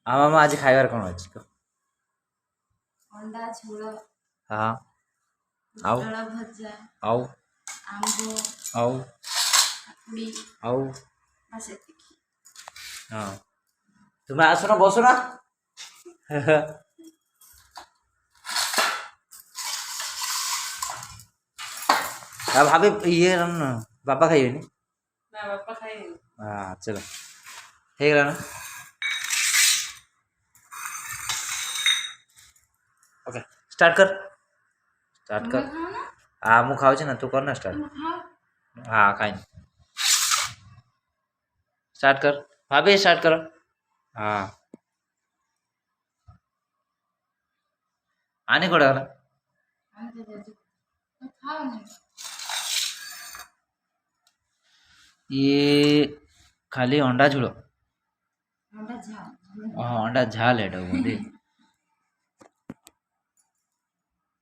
मामा आज खाइबार कौन अच्छी तो अंडा झोल हाँ आउ पटल भजा आउ आंब आउ काकुड़ी आउ बस एतिकी। हाँ तुम्हें आसुना बसुना अब भाभी ये बापा खाइए नी ना बापा खाइए हाँ चलो ठीक है ना ओके स्टार्ट कर स्टार्ट कर खाओ ना हाँ मु खाऊ ना तू कर ना स्टार्ट तुम खाओ हाँ खाई स्टार्ट कर भाभी स्टार्ट करो हाँ आने को डाला आने दे दो तुम खाओ नहीं ये खाली अंडा झुलो अंडा झाल हाँ अंडा झाल है बोलते